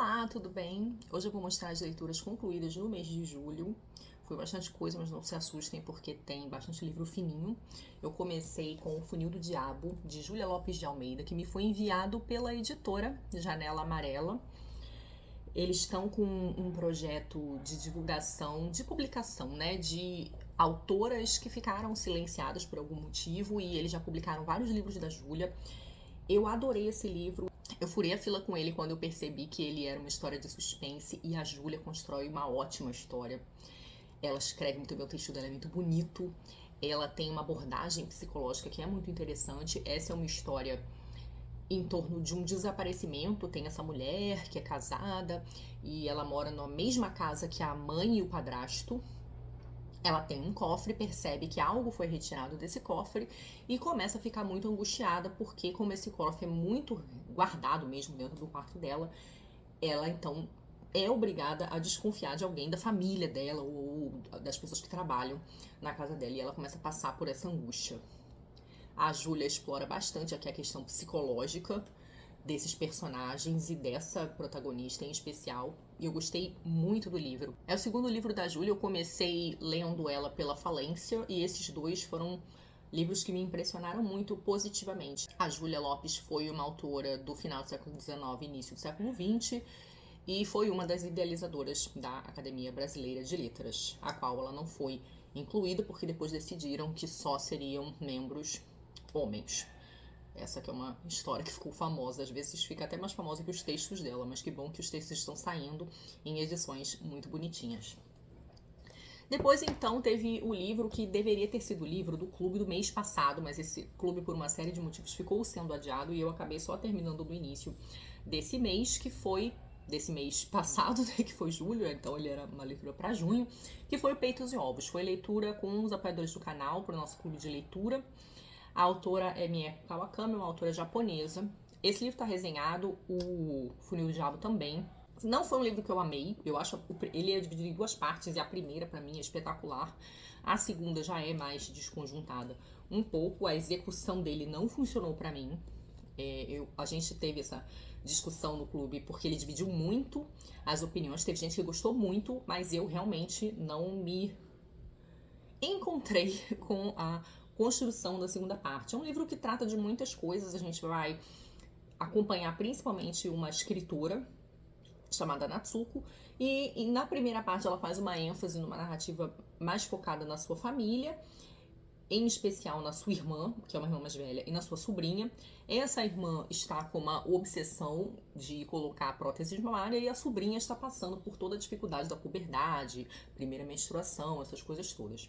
Olá, tudo bem? Hoje eu vou mostrar as leituras concluídas no mês de julho. Foi bastante coisa, mas não se assustem porque tem bastante livro fininho. Eu comecei com O Funil do Diabo, de Júlia Lopes de Almeida, que me foi enviado pela editora Janela Amarela. Eles estão com um projeto de divulgação, de publicação, né, de autoras que ficaram silenciadas por algum motivo e eles já publicaram vários livros da Júlia. Eu adorei esse livro. Eu furei a fila com ele quando eu percebi que ele era uma história de suspense e a Júlia constrói uma ótima história. Ela escreve muito bem, o texto dela é muito bonito. Ela tem uma abordagem psicológica que é muito interessante. Essa é uma história em torno de um desaparecimento. Tem essa mulher que é casada e ela mora na mesma casa que a mãe e o padrasto. Ela tem um cofre, percebe que algo foi retirado desse cofre e começa a ficar muito angustiada porque, como esse cofre é muito guardado mesmo dentro do quarto dela, ela então é obrigada a desconfiar de alguém da família dela ou das pessoas que trabalham na casa dela, e ela começa a passar por essa angústia. A Júlia explora bastante aqui a questão psicológica desses personagens e dessa protagonista em especial, e eu gostei muito do livro. É o segundo livro da Júlia, eu comecei lendo ela pela Falência, e esses dois foram livros que me impressionaram muito positivamente. A Júlia Lopes foi uma autora do final do século XIX e início do século XX, e foi uma das idealizadoras da Academia Brasileira de Letras, a qual ela não foi incluída porque depois decidiram que só seriam membros homens. Essa que é uma história que ficou famosa, às vezes fica até mais famosa que os textos dela, mas que bom que os textos estão saindo em edições muito bonitinhas. Depois, então, teve o livro que deveria ter sido o livro do clube do mês passado, mas esse clube, por uma série de motivos, ficou sendo adiado e eu acabei só terminando no início desse mês, que foi desse mês passado, né, que foi julho, então ele era uma leitura para junho, que foi o Peitos e Ovos. Foi leitura com os apoiadores do canal para o nosso clube de leitura. A autora é Mieko Kawakami, uma autora japonesa. Esse livro está resenhado, o Funil do Diabo também. Não foi um livro que eu amei, eu acho ele é dividido em duas partes e a primeira para mim é espetacular. A segunda já é mais desconjuntada um pouco, a execução dele não funcionou para mim. A gente teve essa discussão no clube porque ele dividiu muito as opiniões, teve gente que gostou muito, mas eu realmente não me encontrei com a construção da segunda parte. É um livro que trata de muitas coisas, a gente vai acompanhar principalmente uma escritora chamada Natsuko, e na primeira parte ela faz uma ênfase numa narrativa mais focada na sua família, em especial na sua irmã, que é uma irmã mais velha, e na sua sobrinha. Essa irmã está com uma obsessão de colocar a prótese mamária e a sobrinha está passando por toda a dificuldade da puberdade, primeira menstruação, essas coisas todas.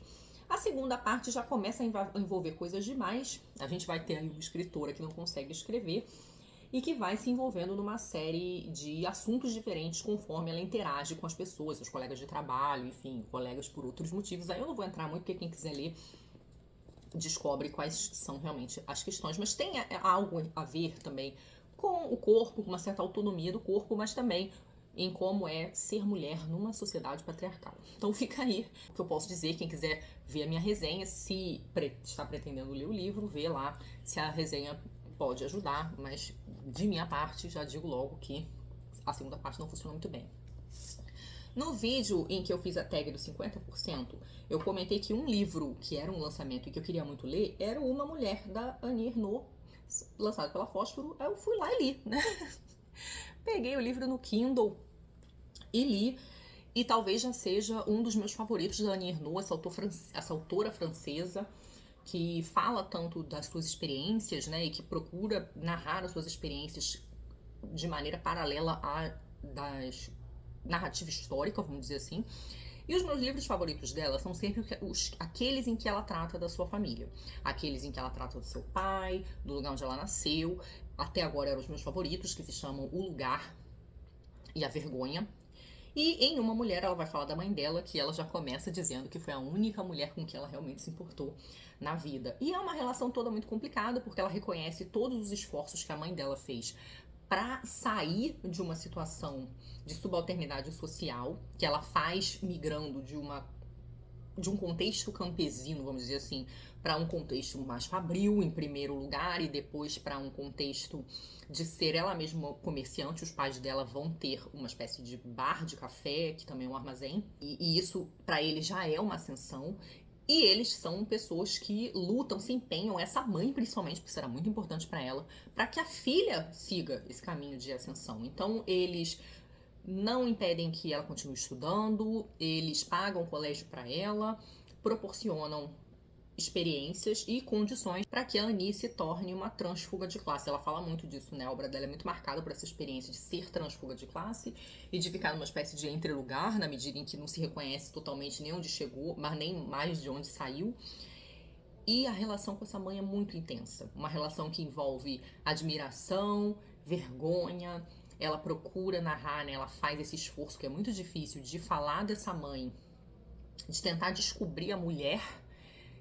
A segunda parte já começa a envolver coisas demais. A gente vai ter aí uma escritora que não consegue escrever e que vai se envolvendo numa série de assuntos diferentes conforme ela interage com as pessoas, seus colegas de trabalho, enfim, colegas por outros motivos. Aí eu não vou entrar muito, porque quem quiser ler descobre quais são realmente as questões, mas tem algo a ver também com o corpo, com uma certa autonomia do corpo, mas também em como é ser mulher numa sociedade patriarcal. Então fica aí o que eu posso dizer. Quem quiser ver a minha resenha, se está pretendendo ler o livro, vê lá se a resenha pode ajudar, mas de minha parte já digo logo que a segunda parte não funciona muito bem. No vídeo em que eu fiz a tag dos 50%, eu comentei que um livro que era um lançamento e que eu queria muito ler era Uma Mulher, da Annie Ernaux, lançado pela Fósforo. Eu fui lá e li, né? Peguei o livro no Kindle e li, e talvez já seja um dos meus favoritos da Annie Ernaux, essa autora francesa, que fala tanto das suas experiências, né, e que procura narrar as suas experiências de maneira paralela à das narrativa histórica, vamos dizer assim. E os meus livros favoritos dela são sempre aqueles em que ela trata da sua família. Aqueles em que ela trata do seu pai, do lugar onde ela nasceu. Até agora eram os meus favoritos, que se chamam O Lugar e A Vergonha. E em Uma Mulher ela vai falar da mãe dela, que ela já começa dizendo que foi a única mulher com que ela realmente se importou na vida. E é uma relação toda muito complicada, porque ela reconhece todos os esforços que a mãe dela fez para sair de uma situação de subalternidade social que ela faz migrando de uma de um contexto campesino, vamos dizer assim, para um contexto mais fabril, em primeiro lugar, e depois para um contexto de ser ela mesma comerciante. Os pais dela vão ter uma espécie de bar de café, que também é um armazém, e isso para eles já é uma ascensão. E eles são pessoas que lutam, se empenham, essa mãe principalmente, porque será muito importante para ela, para que a filha siga esse caminho de ascensão. Então eles não impedem que ela continue estudando, eles pagam colégio para ela, proporcionam experiências e condições para que a Annie se torne uma transfuga de classe. Ela fala muito disso, né? A obra dela é muito marcada por essa experiência de ser transfuga de classe e de ficar numa espécie de entrelugar, na medida em que não se reconhece totalmente nem onde chegou, mas nem mais de onde saiu. E a relação com essa mãe é muito intensa. Uma relação que envolve admiração, vergonha. Ela procura narrar, né? Ela faz esse esforço que é muito difícil de falar dessa mãe, de tentar descobrir a mulher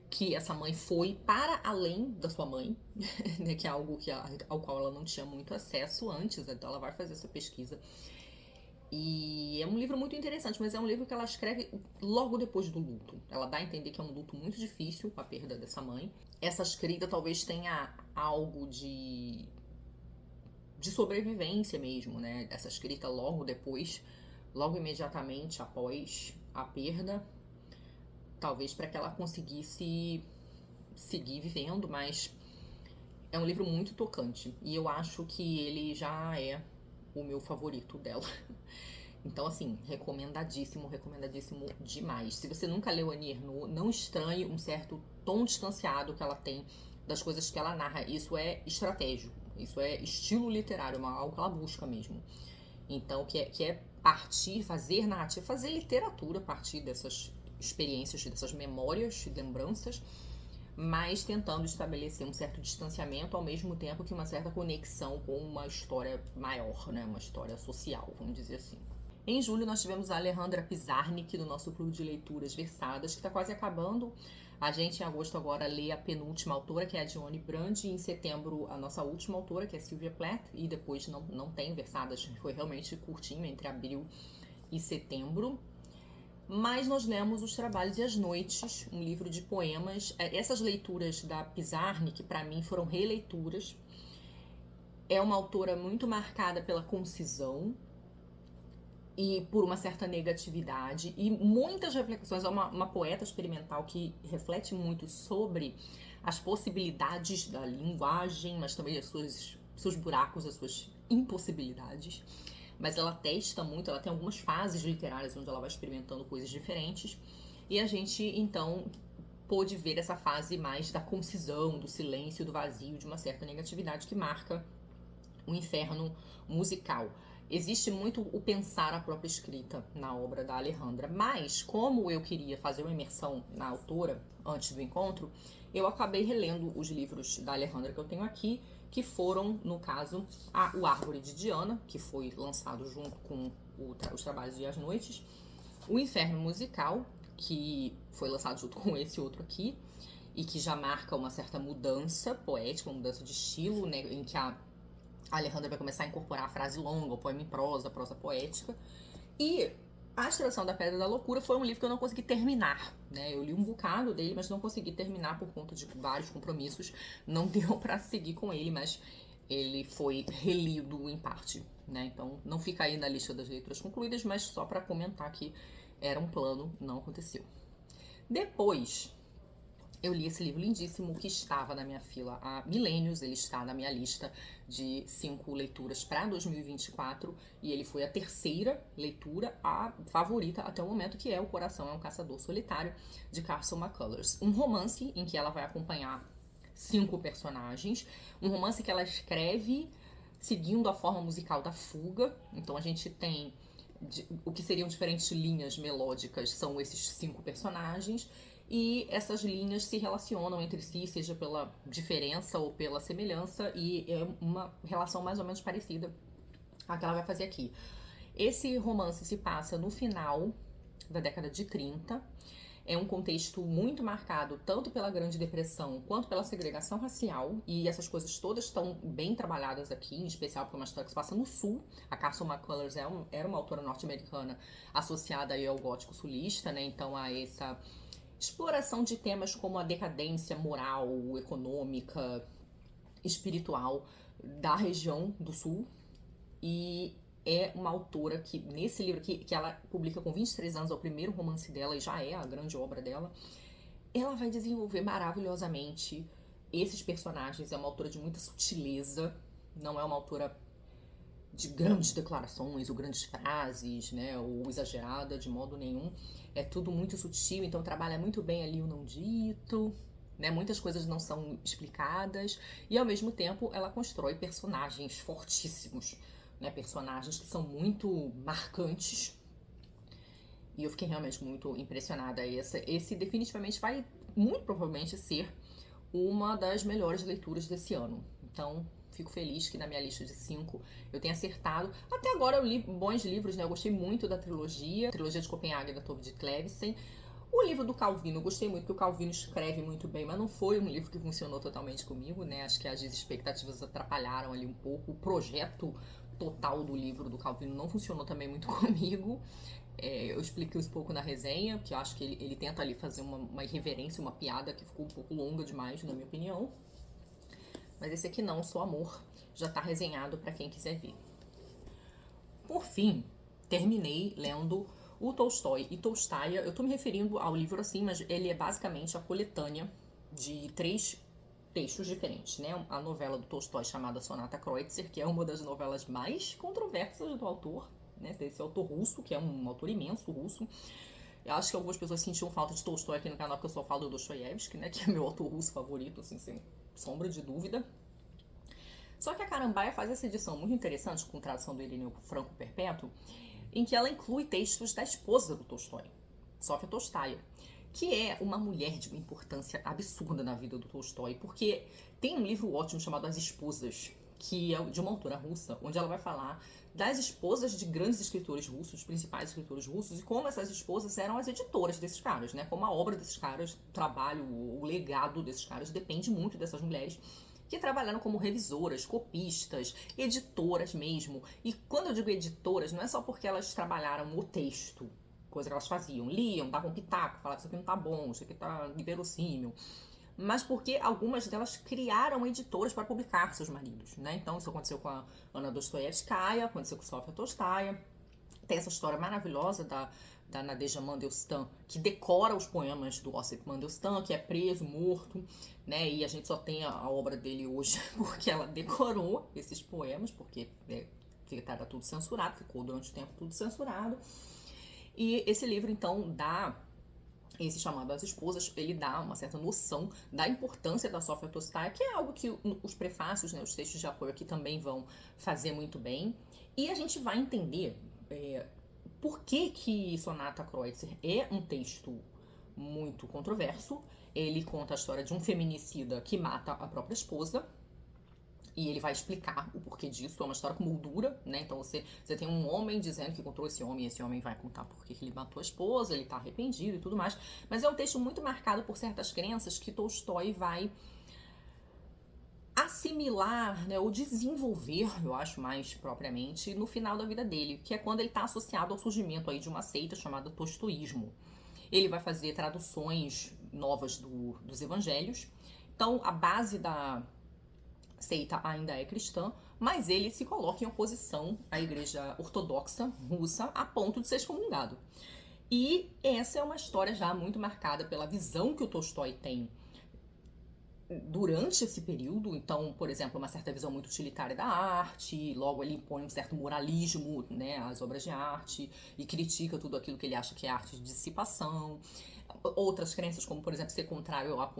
que essa mãe foi para além da sua mãe, né, que é algo ao qual ela não tinha muito acesso antes, então ela vai fazer essa pesquisa. E é um livro muito interessante, mas é um livro que ela escreve logo depois do luto. Ela dá a entender que é um luto muito difícil, a perda dessa mãe. Essa escrita talvez tenha algo de sobrevivência mesmo, né? Essa escrita logo depois, logo imediatamente após a perda, talvez para que ela conseguisse seguir vivendo, mas é um livro muito tocante e eu acho que ele já é o meu favorito dela. Então, assim, recomendadíssimo, recomendadíssimo demais. Se você nunca leu Annie Ernaux, não estranhe um certo tom distanciado que ela tem das coisas que ela narra. Isso é estratégico, isso é estilo literário, é algo que ela busca mesmo. Então, que é partir, fazer narrativa, fazer literatura a partir dessas experiências, dessas memórias, lembranças, mas tentando estabelecer um certo distanciamento ao mesmo tempo que uma certa conexão com uma história maior, né? Uma história social, vamos dizer assim. Em julho nós tivemos a Alejandra Pizarnik do nosso clube de leituras Versadas, que está quase acabando. A gente em agosto agora lê a penúltima autora, que é a Dione Brand, e em setembro a nossa última autora, que é Sylvia Plath, e depois não tem Versadas, foi realmente curtinho, entre abril e setembro. Mas nós lemos Os Trabalhos e as Noites, um livro de poemas. Essas leituras da Pizarnik, para mim, foram releituras. É uma autora muito marcada pela concisão e por uma certa negatividade e muitas reflexões. É uma poeta experimental que reflete muito sobre as possibilidades da linguagem, mas também os seus buracos, as suas impossibilidades. Mas ela testa muito, ela tem algumas fases literárias onde ela vai experimentando coisas diferentes. E a gente, então, pôde ver essa fase mais da concisão, do silêncio, do vazio, de uma certa negatividade que marca o inferno musical. Existe muito o pensar a própria escrita na obra da Alejandra, mas como eu queria fazer uma imersão na autora antes do encontro, eu acabei relendo os livros da Alejandra que eu tenho aqui, que foram, no caso, O Árvore de Diana, que foi lançado junto com Os Trabalhos e as Noites, O Inferno Musical, que foi lançado junto com esse outro aqui, e que já marca uma certa mudança poética, uma mudança de estilo, né, em que a Alejandra vai começar a incorporar a frase longa, o poema em prosa, a prosa poética. E A Extração da Pedra da Loucura foi um livro que eu não consegui terminar, né? Eu li um bocado dele, mas não consegui terminar por conta de vários compromissos. Não deu pra seguir com ele, mas ele foi relido em parte, né? Então não fica aí na lista das leituras concluídas, mas só pra comentar que era um plano, não aconteceu. Depois eu li esse livro lindíssimo que estava na minha fila há milênios, ele está na minha lista de 5 leituras para 2024 e ele foi a terceira leitura, a favorita até o momento, que é O Coração é um Caçador Solitário, de Carson McCullers. Um romance em que ela vai acompanhar 5 personagens, um romance que ela escreve seguindo a forma musical da fuga, então a gente tem o que seriam diferentes linhas melódicas, são esses 5 personagens, e essas linhas se relacionam entre si, seja pela diferença ou pela semelhança, e é uma relação mais ou menos parecida à que ela vai fazer aqui. Esse romance se passa no final da década de 30, é um contexto muito marcado tanto pela Grande Depressão quanto pela segregação racial, e essas coisas todas estão bem trabalhadas aqui, em especial porque é uma história que se passa no Sul. A Carson McCullers era uma autora norte-americana associada aí ao gótico sulista, né? Então a exploração de temas como a decadência moral, econômica, espiritual da região do Sul. E é uma autora que, nesse livro que ela publica com 23 anos, é o primeiro romance dela e já é a grande obra dela, ela vai desenvolver maravilhosamente esses personagens. É uma autora de muita sutileza, não é uma autora de grandes declarações ou grandes frases, né, ou exagerada de modo nenhum. É tudo muito sutil, então trabalha muito bem ali o não dito, né, muitas coisas não são explicadas, e ao mesmo tempo ela constrói personagens fortíssimos, né, personagens que são muito marcantes. E eu fiquei realmente muito impressionada. Esse definitivamente vai, muito provavelmente, ser uma das melhores leituras desse ano. Então, fico feliz que na minha lista de 5 eu tenha acertado. Até agora eu li bons livros, né? Eu gostei muito da trilogia de Copenhague, da Tove de Clevisen. O livro do Calvino, eu gostei muito, porque o Calvino escreve muito bem, mas não foi um livro que funcionou totalmente comigo, né? Acho que as expectativas atrapalharam ali um pouco. O projeto total do livro do Calvino não funcionou também muito comigo. Eu expliquei isso um pouco na resenha, que eu acho que ele tenta ali fazer uma irreverência, uma piada que ficou um pouco longa demais, na minha opinião. Mas esse aqui não, Sou Amor, já tá resenhado para quem quiser ver. Por fim, terminei lendo o Tolstói e Tolstaia. Eu tô me referindo ao livro assim, mas ele é basicamente a coletânea de 3 textos diferentes, né? A novela do Tolstói chamada Sonata Kreutzer, que é uma das novelas mais controversas do autor, né? Desse autor russo, que é um autor imenso russo. Eu acho que algumas pessoas sentiam falta de Tolstói aqui no canal, porque eu só falo do Dostoiévski, né? Que é meu autor russo favorito, assim, sem sombra de dúvida. Só que a Carambaia faz essa edição muito interessante, com tradução do Irineu Franco Perpétuo, em que ela inclui textos da esposa do Tolstói, Sofia Tolstaia, que é uma mulher de uma importância absurda na vida do Tolstói, porque tem um livro ótimo chamado As Esposas, que é de uma autora russa, onde ela vai falar das esposas de grandes escritores russos, dos principais escritores russos, e como essas esposas eram as editoras desses caras, né? Como a obra desses caras, o trabalho, o legado desses caras depende muito dessas mulheres que trabalharam como revisoras, copistas, editoras mesmo. E quando eu digo editoras, não é só porque elas trabalharam o texto, coisa que elas faziam, liam, davam um pitaco, falavam isso aqui não tá bom, isso aqui tá inverossímil, mas porque algumas delas criaram editoras para publicar seus maridos, né? Então isso aconteceu com a Anna Dostoiévskaya, aconteceu com Sofia Tolstaia. Tem essa história maravilhosa da Nadezhda Mandelstam, que decora os poemas do Osip Mandelstam, que é preso, morto, né? E a gente só tem a obra dele hoje porque ela decorou esses poemas, porque era tudo censurado, ficou durante o tempo tudo censurado. E esse livro, então, esse chamado As Esposas, ele dá uma certa noção da importância da Sofia Tolstaia, que é algo que os prefácios, né, os textos de apoio aqui também vão fazer muito bem. E a gente vai entender por que Sonata Kreutzer é um texto muito controverso. Ele conta a história de um feminicida que mata a própria esposa, e ele vai explicar o porquê disso. É uma história com moldura, né? Então você tem um homem dizendo que encontrou esse homem, e esse homem vai contar por que ele matou a esposa, ele tá arrependido e tudo mais. Mas é um texto muito marcado por certas crenças que Tolstói vai assimilar, né, ou desenvolver, eu acho mais propriamente, no final da vida dele, que é quando ele está associado ao surgimento aí de uma seita chamada Tolstoísmo. Ele vai fazer traduções novas dos evangelhos. Então, a base da seita ainda é cristã, mas ele se coloca em oposição à igreja ortodoxa russa a ponto de ser excomungado. E essa é uma história já muito marcada pela visão que o Tolstói tem durante esse período. Então, por exemplo, uma certa visão muito utilitária da arte, logo ele impõe um certo moralismo, né, às obras de arte, e critica tudo aquilo que ele acha que é arte de dissipação. Outras crenças, como por exemplo ser contrário a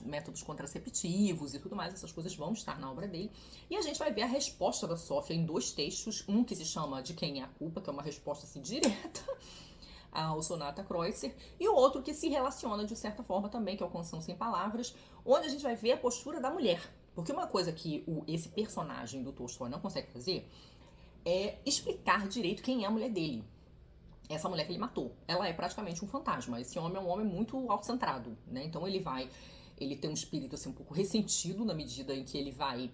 métodos contraceptivos e tudo mais, essas coisas vão estar na obra dele. E a gente vai ver a resposta da Sofia em 2 textos, um que se chama De Quem é a Culpa, que é uma resposta assim direta ao Sonata Kreutzer, e o outro que se relaciona de certa forma também, que é o Canção Sem Palavras, onde a gente vai ver a postura da mulher. Porque uma coisa que esse personagem do Tolstói não consegue fazer é explicar direito quem é a mulher dele. Essa mulher que ele matou, ela é praticamente um fantasma. Esse homem é um homem muito autocentrado, né? Então ele tem um espírito assim um pouco ressentido na medida em que ele vai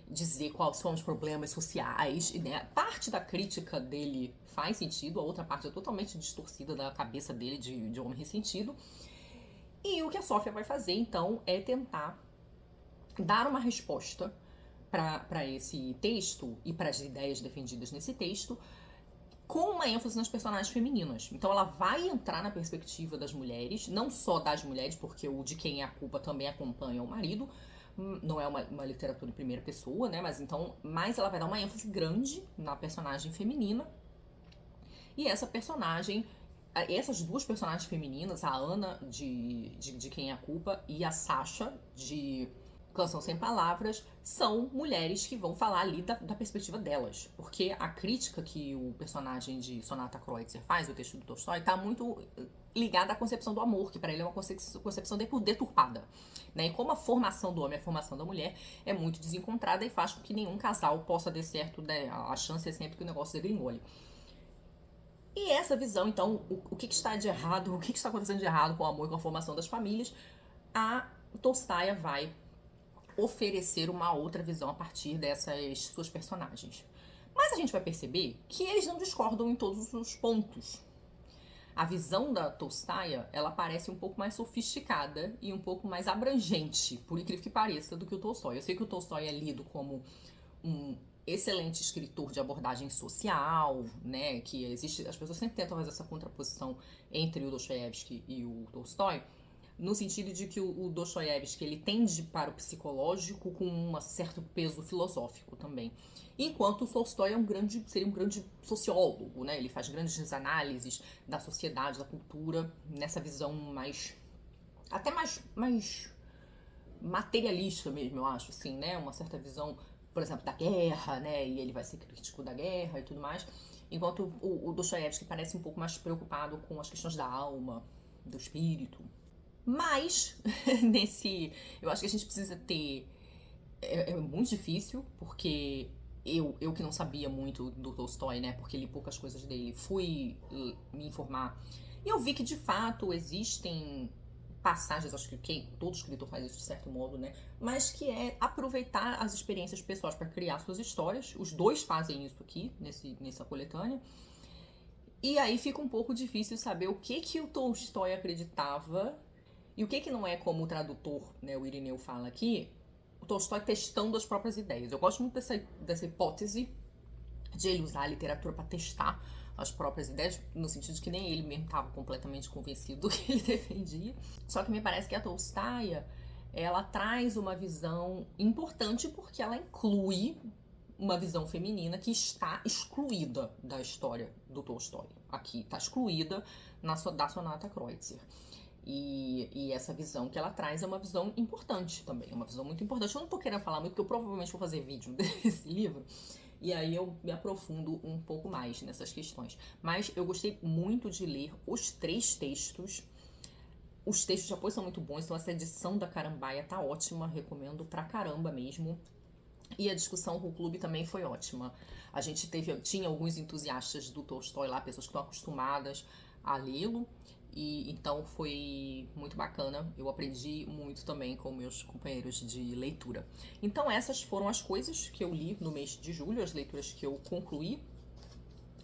dizer quais são os problemas sociais, e, né, parte da crítica dele faz sentido, a outra parte é totalmente distorcida da cabeça dele de homem ressentido. E o que a Sofia vai fazer, então, é tentar dar uma resposta para esse texto e para as ideias defendidas nesse texto, com uma ênfase nas personagens femininas. Então ela vai entrar na perspectiva das mulheres, não só das mulheres, porque o De Quem é a Culpa também acompanha o marido, não é uma literatura em primeira pessoa, né? Mas ela vai dar uma ênfase grande na personagem feminina. E essa personagem, essas duas personagens femininas, a Ana de Quem é a Culpa e a Sasha de Canção Sem Palavras, são mulheres que vão falar ali da perspectiva delas. Porque a crítica que o personagem de Sonata Kreutzer faz, o texto do Tolstói, está muito ligada à concepção do amor, que para ele é uma concepção deturpada. Né? E como a formação do homem e a formação da mulher é muito desencontrada e faz com que nenhum casal possa dar certo, né? A chance é sempre que o negócio degringole. E essa visão, então, o que está de errado, o que está acontecendo de errado com o amor e com a formação das famílias, a Tolstói vai oferecer uma outra visão a partir dessas suas personagens. Mas a gente vai perceber que eles não discordam em todos os pontos. A visão da Tolstói, ela parece um pouco mais sofisticada e um pouco mais abrangente, por incrível que pareça, do que o Tolstói. Eu sei que o Tolstói é lido como um excelente escritor de abordagem social, né, que existe, as pessoas sempre tentam fazer essa contraposição entre o Dostoiévski e o Tolstói, no sentido de que o Dostoiévski, ele tende para o psicológico com um certo peso filosófico também. Enquanto o Tolstói seria um grande sociólogo, né? Ele faz grandes análises da sociedade, da cultura, nessa visão até mais materialista mesmo, eu acho, assim, né? Uma certa visão, por exemplo, da guerra, né? E ele vai ser crítico da guerra e tudo mais. Enquanto o Dostoiévski parece um pouco mais preocupado com as questões da alma, do espírito. Mas, eu acho que a gente precisa ter... É muito difícil, porque eu que não sabia muito do Tolstói, né, porque li poucas coisas dele, fui me informar. E eu vi que, de fato, existem passagens, acho que todo escritor faz isso de certo modo, né, mas que é aproveitar as experiências pessoais para criar suas histórias. Os dois fazem isso aqui, nessa coletânea. E aí fica um pouco difícil saber o que o Tolstói acreditava e o que não é, como o tradutor, né, o Irineu fala aqui, o Tolstói testando as próprias ideias. Eu gosto muito dessa hipótese de ele usar a literatura para testar as próprias ideias, no sentido de que nem ele mesmo estava completamente convencido do que ele defendia. Só que me parece que a Tolstói, ela traz uma visão importante porque ela inclui uma visão feminina que está excluída da história do Tolstói. Aqui está excluída da Sonata Kreutzer. E essa visão que ela traz é uma visão importante também, é uma visão muito importante. Eu não tô querendo falar muito, porque eu provavelmente vou fazer vídeo desse livro, e aí eu me aprofundo um pouco mais nessas questões. Mas eu gostei muito de ler os 3 textos. Os textos de apoio são muito bons, então essa edição da Carambaia tá ótima, recomendo pra caramba mesmo. E a discussão com o clube também foi ótima. A gente tinha alguns entusiastas do Tolstói lá, pessoas que estão acostumadas a lê-lo, e então foi muito bacana. Eu aprendi muito também com meus companheiros de leitura. Então essas foram as coisas que eu li no mês de julho, as leituras que eu concluí.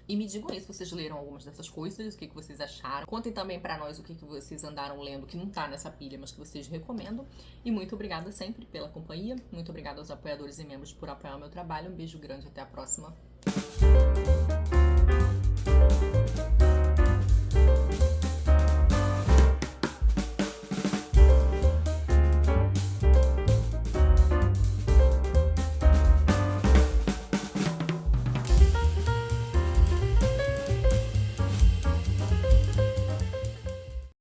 E me digam aí se vocês leram algumas dessas coisas, o que vocês acharam. Contem também pra nós o que vocês andaram lendo que não tá nessa pilha, mas que vocês recomendam. E muito obrigada sempre pela companhia. Muito obrigada aos apoiadores e membros por apoiar o meu trabalho. Um beijo grande, até a próxima.